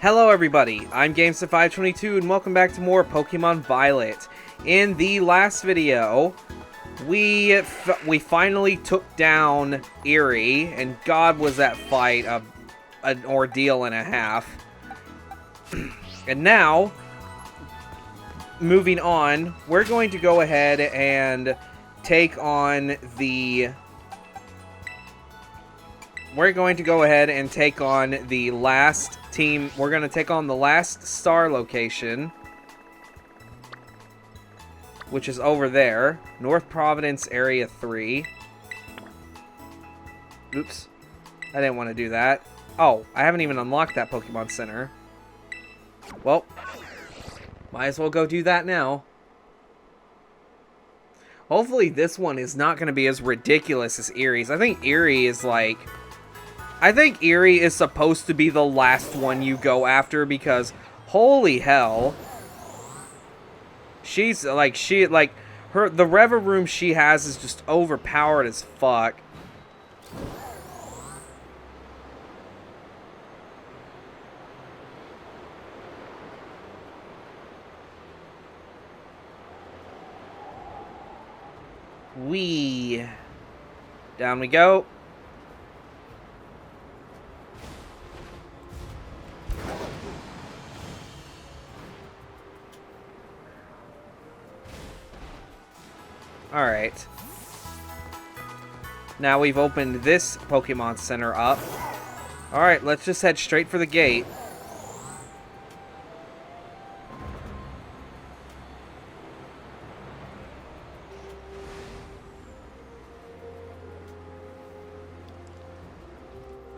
Hello everybody, I'm Gamester522 and welcome back to more Pokemon Violet. In the last video, we finally took down Erie, and God was that fight an ordeal and a half. And now, moving on, we're going to go ahead and take on the... We're going to go ahead and take on the last team. We're going to take on the last star location, which is over there. North Providence Area 3. Oops. I didn't want to do that. Oh, I haven't even unlocked that Pokemon Center. Well, might as well go do that now. Hopefully this one is not going to be as ridiculous as Erie's. I think Erie is like... I think Erie is supposed to be the last one you go after because holy hell. She's like, the Reveroom she has is just overpowered as fuck. Down we go. Alright. Now we've opened this Pokemon Center up. Alright, let's just head straight for the gate.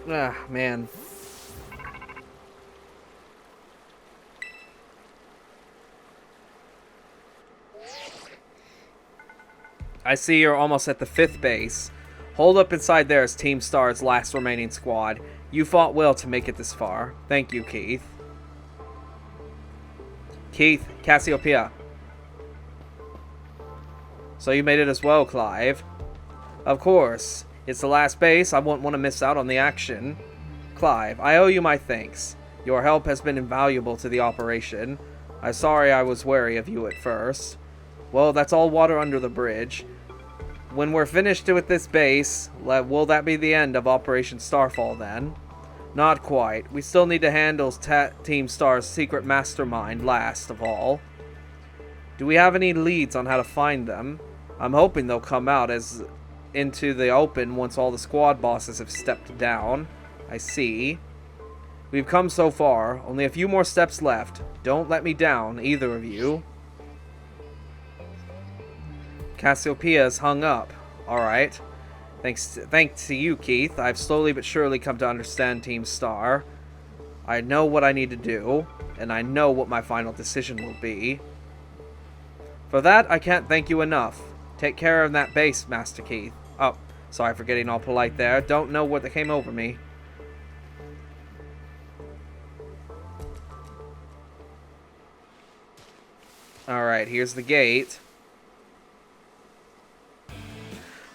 Ah, man. I see you're almost at the 5th base. Hold up inside there is Team Star's last remaining squad. You fought well to make it this far. Thank you, Keith. Keith, Cassiopeia. So you made it as well, Clive. Of course. It's the last base. I won't want to miss out on the action. Clive, I owe you my thanks. Your help has been invaluable to the operation. I'm sorry I was wary of you at first. Well, that's all water under the bridge. When we're finished with this base, will that be the end of Operation Starfall then? Not quite. We still need to handle Team Star's secret mastermind last of all. Do we have any leads on how to find them? I'm hoping they'll come out into the open once all the squad bosses have stepped down. I see. We've come so far. Only a few more steps left. Don't let me down, either of you. Cassiopeia's hung up. Alright. Thanks to you, Keith. I've slowly but surely come to understand Team Star. I know what I need to do, and I know what my final decision will be. For that, I can't thank you enough. Take care of that base, Master Keith. Oh, sorry for getting all polite there. Don't know what came over me. Alright, here's the gate.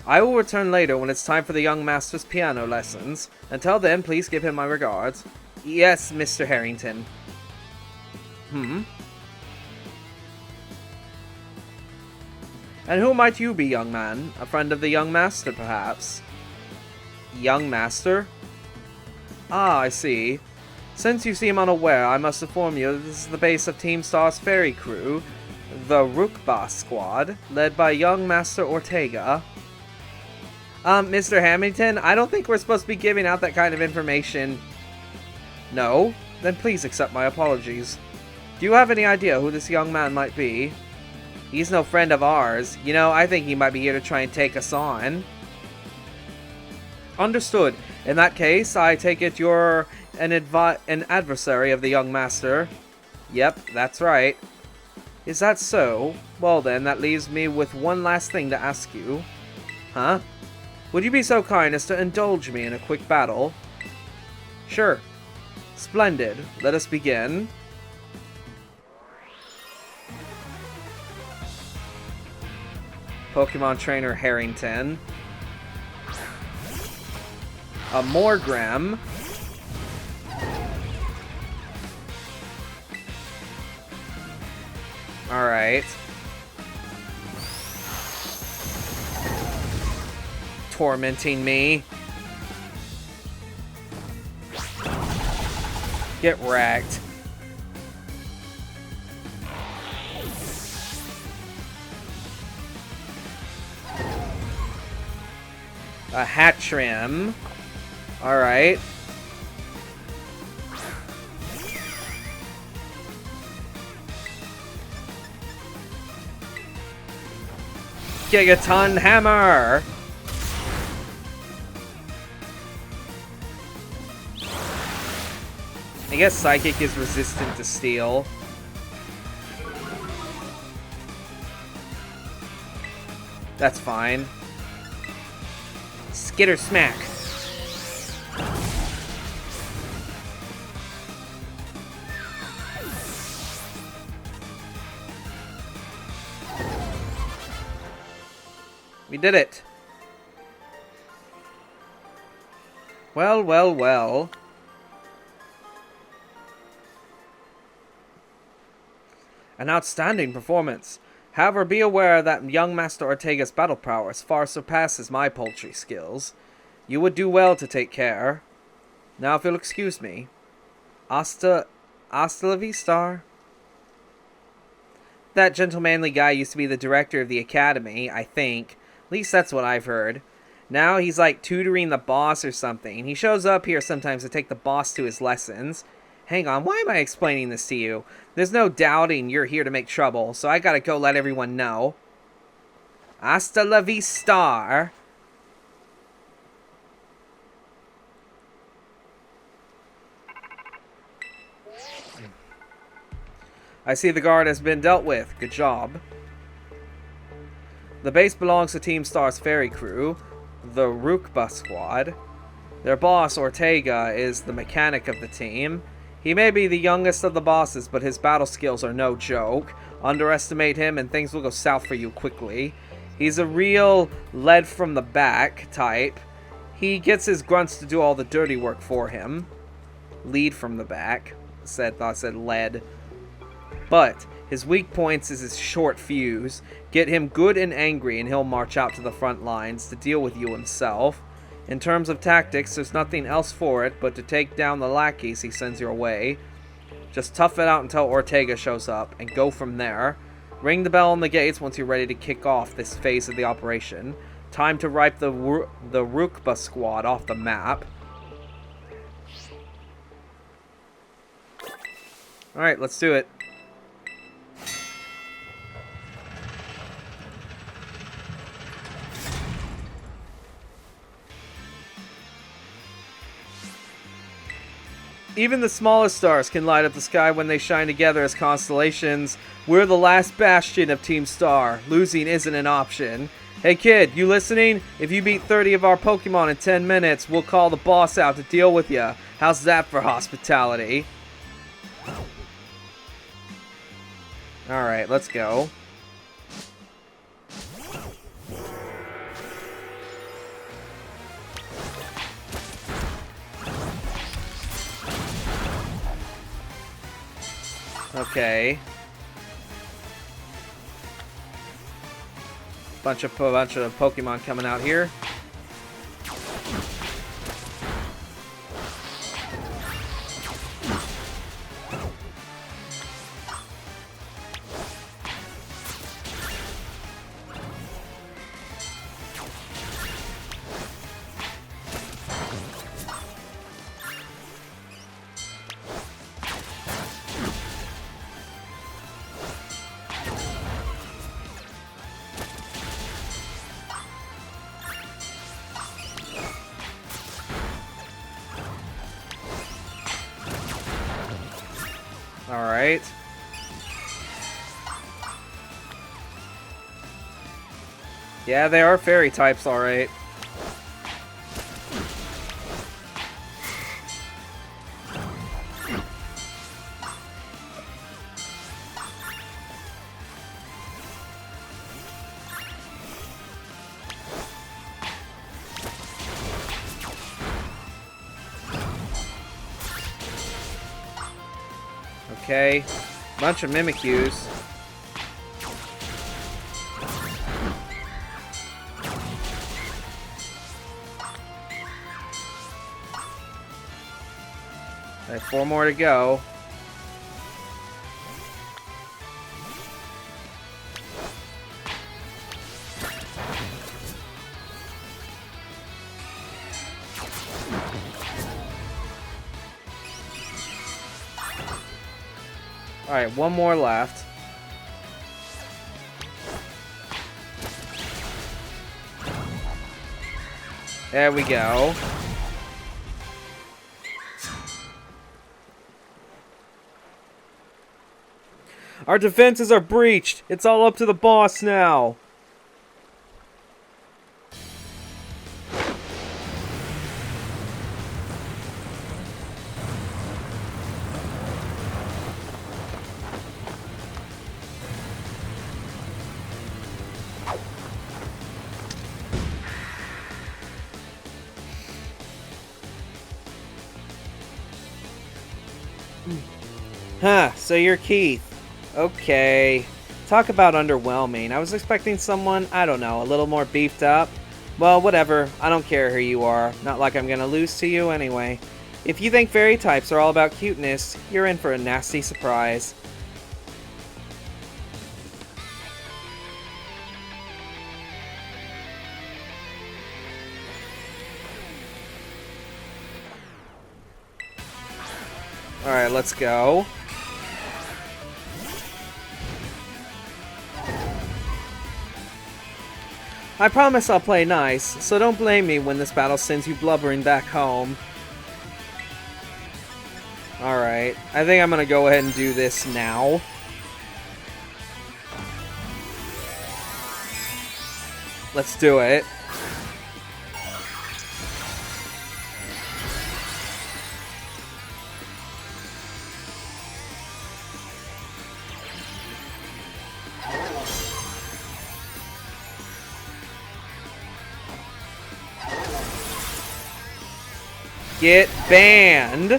I will return later when it's time for the young master's piano lessons. Until then, please give him my regards. Yes, Mr. Harrington. And who might you be, young man? A friend of the young master, perhaps? Young master? Ah, I see. Since you seem unaware, I must inform you that this is the base of Team Star's ferry crew, the Rookba squad, led by young Master Ortega. Mr. Hamilton, I don't think we're supposed to be giving out that kind of information. No? Then please accept my apologies. Do you have any idea who this young man might be? He's no friend of ours. You know, I think he might be here to try and take us on. Understood. In that case, I take it you're an adversary of the young master. Yep, that's right. Is that so? Well then, that leaves me with one last thing to ask you. Huh? Would you be so kind as to indulge me in a quick battle? Sure. Splendid. Let us begin. Pokemon Trainer Harrington. A Morgram. Alright. Tormenting me. Get wrecked. A hat trim. Alright. Gigaton hammer! I guess Psychic is resistant to steel. That's fine. Skitter smack. We did it. Well, well, well. An outstanding performance. However, be aware that young Master Ortega's battle prowess far surpasses my poultry skills. You would do well to take care. Now, if you'll excuse me. Hasta la vista. That gentlemanly guy used to be the director of the academy, I think. At least that's what I've heard. Now he's like tutoring the boss or something. He shows up here sometimes to take the boss to his lessons. Hang on, why am I explaining this to you? There's no doubting you're here to make trouble, so I gotta go let everyone know. Hasta la vista. I see the guard has been dealt with. Good job. The base belongs to Team Star's ferry crew, the Rukba squad. Their boss, Ortega, is the mechanic of the team. He may be the youngest of the bosses, but his battle skills are no joke. Underestimate him and things will go south for you quickly. He's a real lead from the back type. He gets his grunts to do all the dirty work for him. Lead from the back. Thought I said lead. But his weak points is his short fuse. Get him good and angry and he'll march out to the front lines to deal with you himself. In terms of tactics, there's nothing else for it but to take down the lackeys he sends your way. Just tough it out until Ortega shows up and go from there. Ring the bell on the gates once you're ready to kick off this phase of the operation. Time to wipe the Rukba squad off the map. Alright, let's do it. Even the smallest stars can light up the sky when they shine together as constellations. We're the last bastion of Team Star. Losing isn't an option. Hey kid, you listening? If you beat 30 of our Pokemon in 10 minutes, we'll call the boss out to deal with ya. How's that for hospitality? Alright, let's go. Okay. Bunch of Pokemon coming out here. Alright. Yeah, they are fairy types, alright. Okay, bunch of Mimikyus. Alright, 4 more to go. Alright, 1 more left. There we go. Our defenses are breached. It's all up to the boss now. Huh, so you're Keith. Okay. Talk about underwhelming. I was expecting someone, I don't know, a little more beefed up. Well, whatever. I don't care who you are. Not like I'm gonna lose to you anyway. If you think fairy types are all about cuteness, you're in for a nasty surprise. Alright, let's go. I promise I'll play nice, so don't blame me when this battle sends you blubbering back home. Alright, I think I'm gonna go ahead and do this now. Let's do it. Get banned.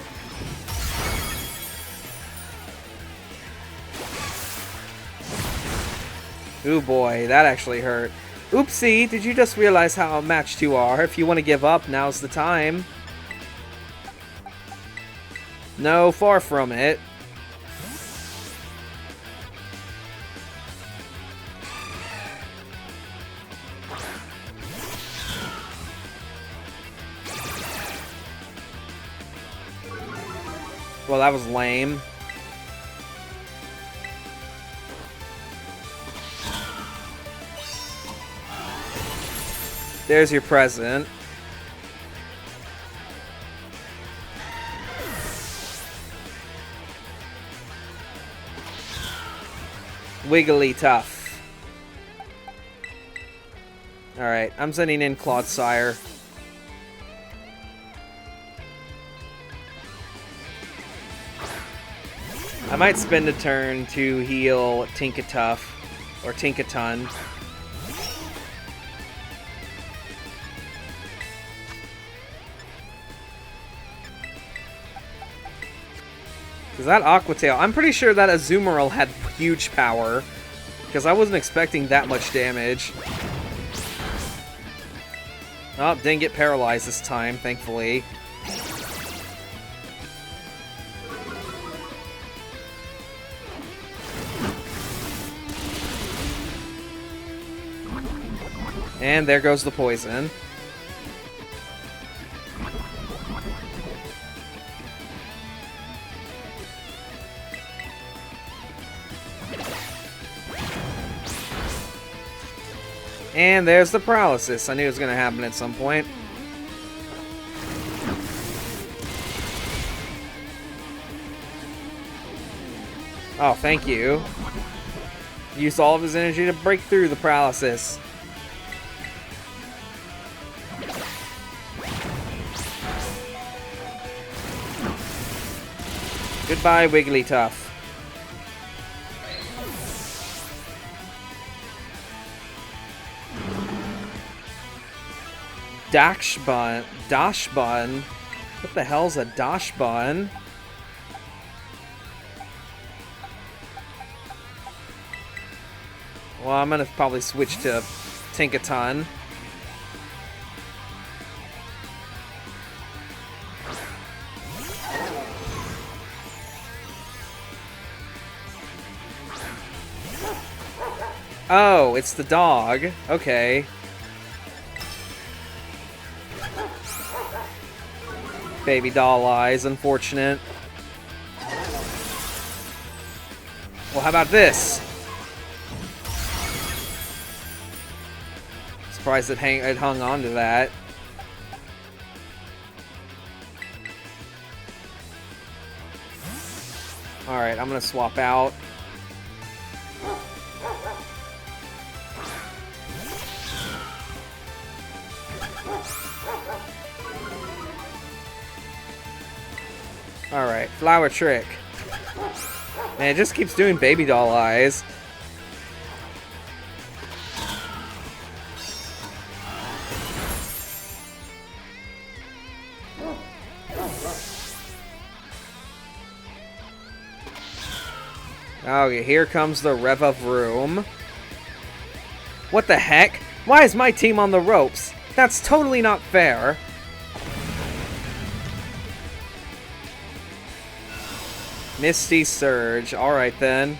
Ooh boy, that actually hurt. Oopsie, did you just realize how outmatched you are? If you want to give up, now's the time. No, far from it. Well, that was lame. There's your present. Wiggly tough. Alright, I'm sending in Clodsire. I might spend a turn to heal Tinkatuff, or Tinkaton. Because that Aqua Tail, I'm pretty sure that Azumarill had huge power, because I wasn't expecting that much damage. Oh, didn't get paralyzed this time, thankfully. And there goes the poison. And there's the paralysis. I knew it was going to happen at some point. Oh, thank you. Used all of his energy to break through the paralysis. Goodbye, Wigglytuff. Dashbun? What the hell's a Dashbun? Well, I'm gonna probably switch to Tinkaton. Oh, it's the dog. Okay. Baby doll eyes, unfortunate. Well, how about this? Surprised it hung on to that. Alright, I'm gonna swap out. Alright, flower trick. Man, it just keeps doing baby doll eyes. Okay, here comes the Rev of Room. What the heck? Why is my team on the ropes? That's totally not fair. Misty Surge. Alright then.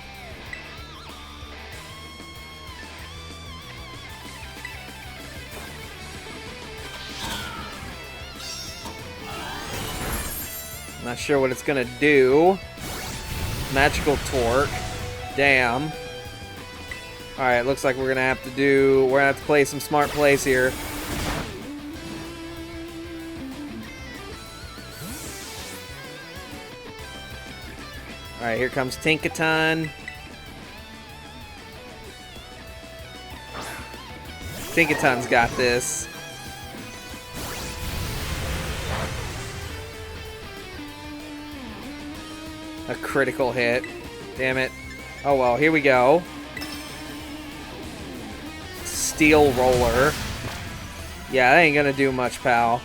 Not sure what it's gonna do. Magical Torque. Damn. Alright, looks like we're gonna have to play some smart plays here. Alright, here comes Tinkaton. Tinkaton's got this. A critical hit. Damn it. Oh well, here we go. Steel Roller. Yeah, that ain't gonna do much, pal.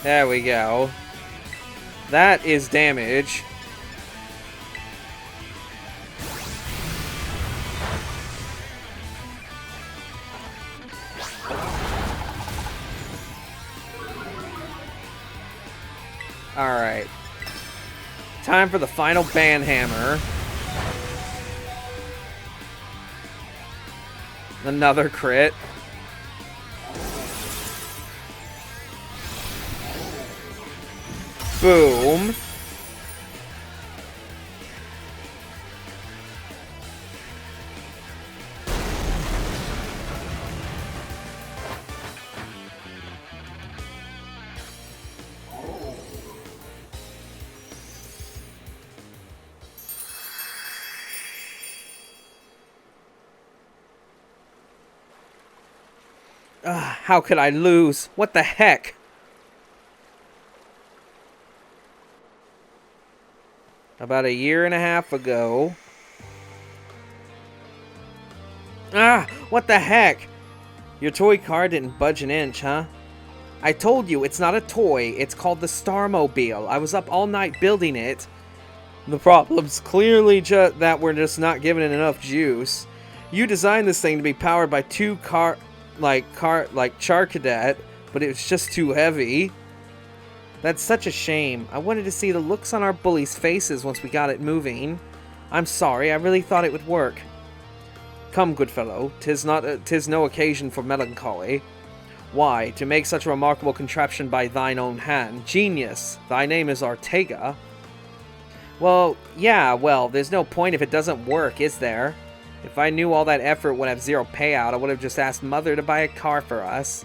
There we go. That is damage. Alright. Time for the final Banhammer. Another crit. Boom. How could I lose? What the heck? About a year and a half ago. What the heck? Your toy car didn't budge an inch, huh? I told you, it's not a toy. It's called the Starmobile. I was up all night building it. The problem's clearly just that we're just not giving it enough juice. You designed this thing to be powered by two Charcadet, but it was just too heavy. That's such a shame. I wanted to see the looks on our bullies' faces once we got it moving. I'm sorry, I really thought it would work. Come, good fellow, 'tis no occasion for melancholy. Why, to make such a remarkable contraption by thine own hand. Genius! Thy name is Ortega. Well, yeah, there's no point if it doesn't work, is there? If I knew all that effort would have zero payout, I would have just asked Mother to buy a car for us.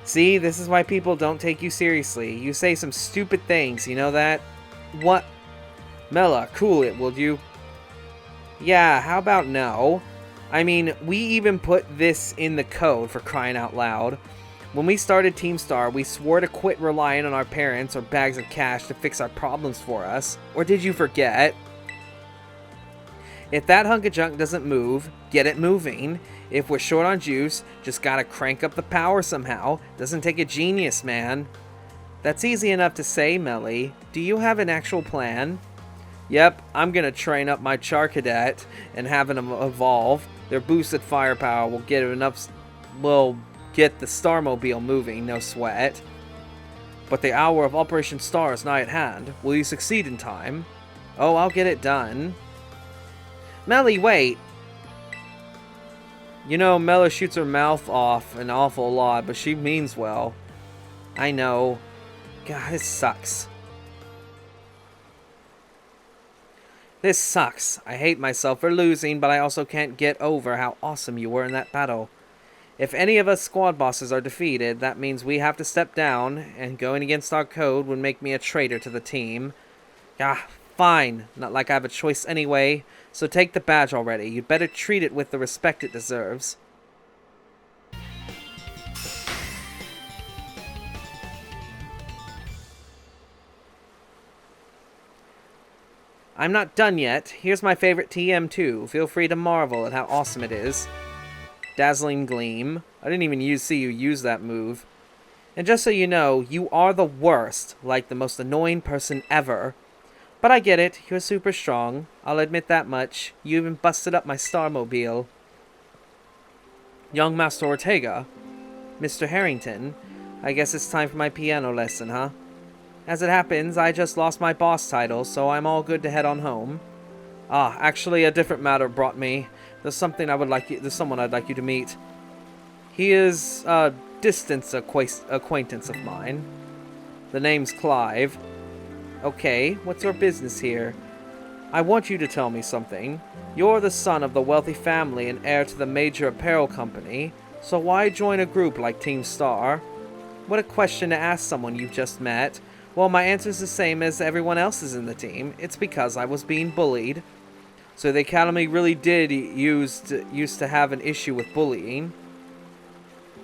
See, this is why people don't take you seriously. You say some stupid things, you know that? What? Mela, cool it, will you? Yeah, how about no? I mean, we even put this in the code, for crying out loud. When we started Team Star, we swore to quit relying on our parents or bags of cash to fix our problems for us. Or did you forget? If that hunk of junk doesn't move, get it moving. If we're short on juice, just gotta crank up the power somehow. Doesn't take a genius, man. That's easy enough to say, Melly. Do you have an actual plan? Yep, I'm gonna train up my Charcadet and have them evolve. Their boosted firepower will get enough, get the Starmobile moving, no sweat. But the hour of Operation Star is nigh at hand. Will you succeed in time? Oh, I'll get it done. Melly, wait! You know, Mela shoots her mouth off an awful lot, but she means well. I know. God, this sucks. This sucks. I hate myself for losing, but I also can't get over how awesome you were in that battle. If any of us squad bosses are defeated, that means we have to step down, and going against our code would make me a traitor to the team. Ah, fine. Not like I have a choice anyway. So take the badge already. You'd better treat it with the respect it deserves. I'm not done yet. Here's my favorite TM2. Feel free to marvel at how awesome it is. Dazzling Gleam. I didn't even see you use that move. And just so you know, you are the worst, like the most annoying person ever. But I get it, you're super strong. I'll admit that much. You even busted up my Starmobile. Young Master Ortega. Mr. Harrington. I guess it's time for my piano lesson, huh? As it happens, I just lost my boss title, so I'm all good to head on home. Ah, actually, a different matter brought me. There's someone I'd like you to meet. He is a distant acquaintance of mine. The name's Clive. Okay, what's your business here? I want you to tell me something. You're the son of the wealthy family and heir to the major apparel company, so why join a group like Team Star? What a question to ask someone you've just met. Well, my answer's the same as everyone else's in the team. It's because I was being bullied. So the Academy really did used to have an issue with bullying.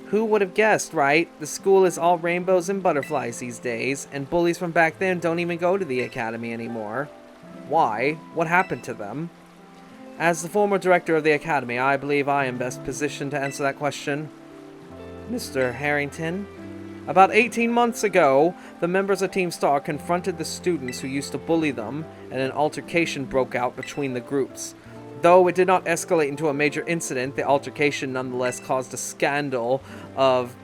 Who would have guessed, right? The school is all rainbows and butterflies these days, and bullies from back then don't even go to the Academy anymore. Why? What happened to them? As the former director of the Academy, I believe I am best positioned to answer that question. Mr. Harrington? About 18 months ago, the members of Team Star confronted the students who used to bully them, and an altercation broke out between the groups. Though it did not escalate into a major incident, the altercation nonetheless caused a scandal of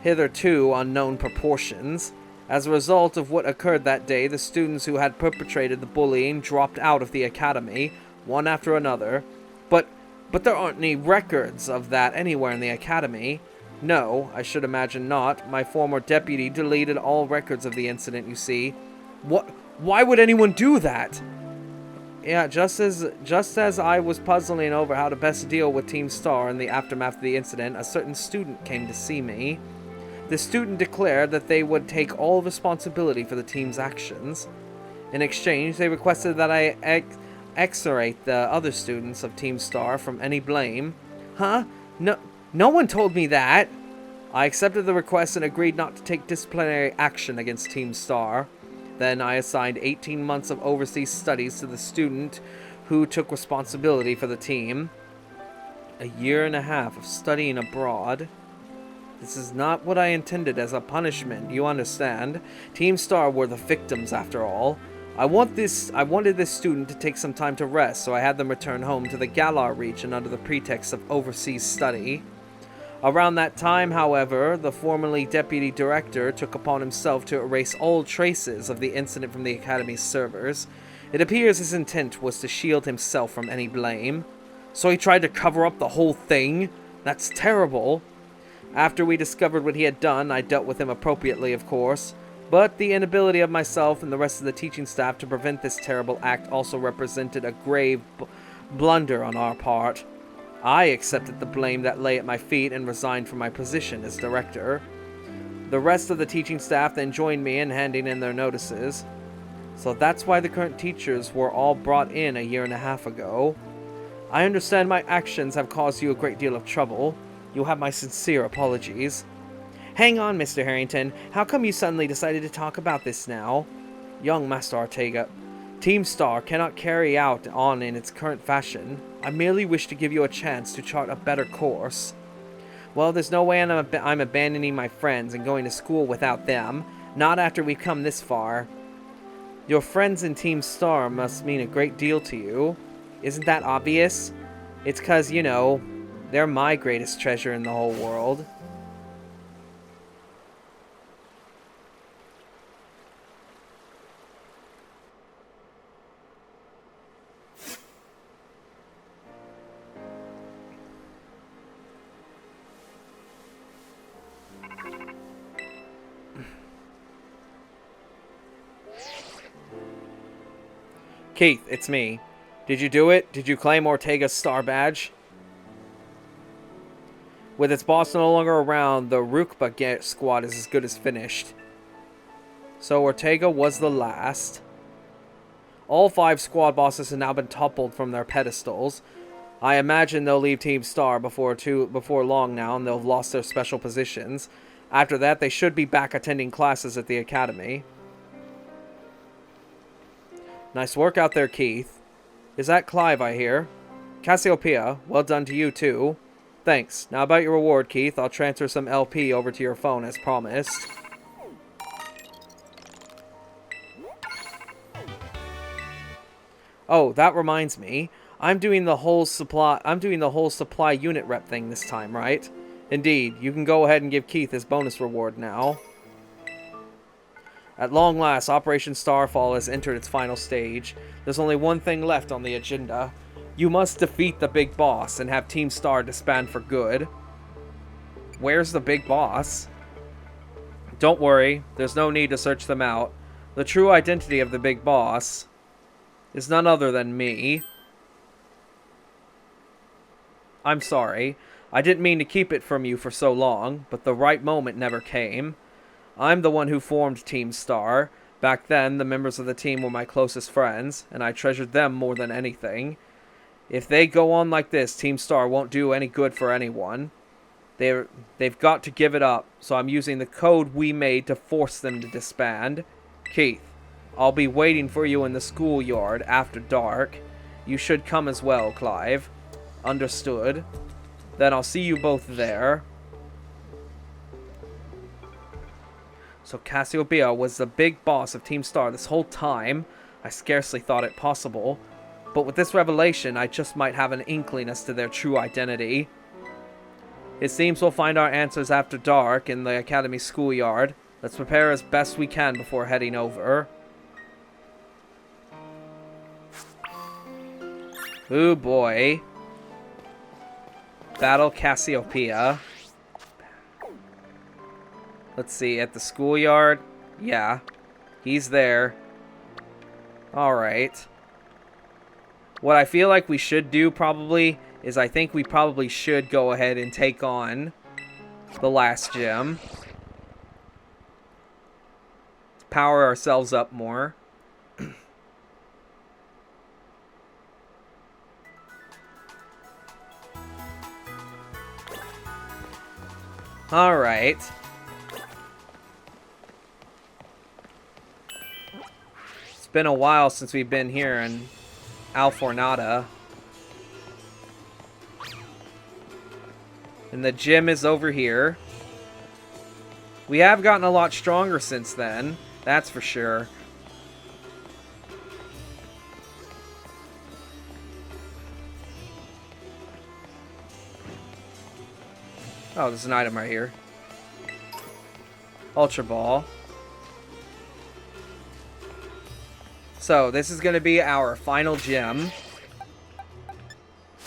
hitherto unknown proportions. As a result of what occurred that day, the students who had perpetrated the bullying dropped out of the academy, one after another. But there aren't any records of that anywhere in the academy. No, I should imagine not. My former deputy deleted all records of the incident, you see. What? Why would anyone do that? Yeah, just as I was puzzling over how to best deal with Team Star in the aftermath of the incident, a certain student came to see me. The student declared that they would take all responsibility for the team's actions. In exchange, they requested that I exonerate the other students of Team Star from any blame. Huh? No one told me that. I accepted the request and agreed not to take disciplinary action against Team Star. Then I assigned 18 months of overseas studies to the student who took responsibility for the team. A year and a half of studying abroad. This is not what I intended as a punishment, you understand. Team Star were the victims after all. I wanted this student to take some time to rest, so I had them return home to the Galar region under the pretext of overseas study. Around that time, however, the formerly deputy director took upon himself to erase all traces of the incident from the Academy's servers. It appears his intent was to shield himself from any blame. So he tried to cover up the whole thing? That's terrible. After we discovered what he had done, I dealt with him appropriately, of course. But the inability of myself and the rest of the teaching staff to prevent this terrible act also represented a grave blunder on our part. I accepted the blame that lay at my feet and resigned from my position as director. The rest of the teaching staff then joined me in handing in their notices. So that's why the current teachers were all brought in a year and a half ago. I understand my actions have caused you a great deal of trouble. You'll have my sincere apologies. Hang on, Mr. Harrington. How come you suddenly decided to talk about this now? Young Master Ortega, Team Star cannot carry on in its current fashion. I merely wish to give you a chance to chart a better course. Well, there's no way I'm abandoning my friends and going to school without them. Not after we've come this far. Your friends in Team Star must mean a great deal to you. Isn't that obvious? It's 'cause, you know, they're my greatest treasure in the whole world. Keith, it's me. Did you do it? Did you claim Ortega's star badge? With its boss no longer around, the Rukba squad is as good as finished. So Ortega was the last. All 5 squad bosses have now been toppled from their pedestals. I imagine they'll leave Team Star before long now, and they'll have lost their special positions. After that, they should be back attending classes at the academy. Nice work out there, Keith. Is that Clive I hear? Cassiopeia, well done to you too. Thanks. Now about your reward, Keith. I'll transfer some LP over to your phone as promised. Oh, that reminds me. I'm doing the whole supply unit rep thing this time, right? Indeed. You can go ahead and give Keith his bonus reward now. At long last, Operation Starfall has entered its final stage. There's only one thing left on the agenda. You must defeat the big boss and have Team Star disband for good. Where's the big boss? Don't worry, there's no need to search them out. The true identity of the big boss is none other than me. I'm sorry. I didn't mean to keep it from you for so long, but the right moment never came. I'm the one who formed Team Star. Back then, the members of the team were my closest friends, and I treasured them more than anything. If they go on like this, Team Star won't do any good for anyone. They've got to give it up, so I'm using the code we made to force them to disband. Keith, I'll be waiting for you in the schoolyard after dark. You should come as well, Clive. Understood. Then I'll see you both there. So Cassiopeia was the big boss of Team Star this whole time. I scarcely thought it possible. But with this revelation, I just might have an inkling as to their true identity. It seems we'll find our answers after dark in the Academy schoolyard. Let's prepare as best we can before heading over. Ooh boy. Battle Cassiopeia. Let's see, at the schoolyard? Yeah. He's there. Alright. What I feel like we should do probably is I think we probably should go ahead and take on the last gym. Power ourselves up more. Alright. It's been a while since we've been here in Alfornada. And the gym is over here. We have gotten a lot stronger since then. That's for sure. Oh, there's an item right here. Ultra Ball. So, this is going to be our final gym.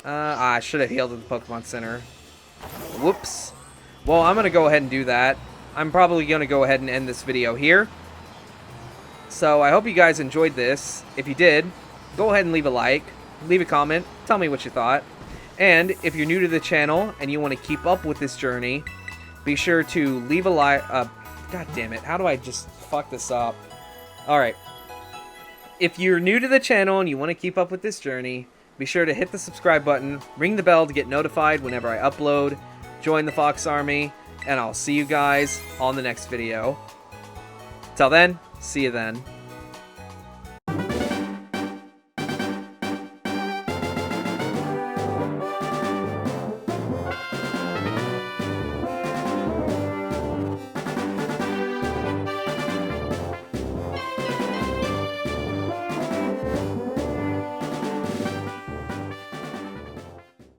I should have healed at the Pokemon Center. Whoops. Well, I'm going to go ahead and do that. I'm probably going to go ahead and end this video here. So, I hope you guys enjoyed this. If you did, go ahead and leave a like. Leave a comment. Tell me what you thought. And if you're new to the channel and you want to keep up with this journey, be sure to leave a like. God damn it. How do I just fuck this up? Alright. If you're new to the channel and you want to keep up with this journey, be sure to hit the subscribe button, ring the bell to get notified whenever I upload, join the Fox Army, and I'll see you guys on the next video. Till then, see you then.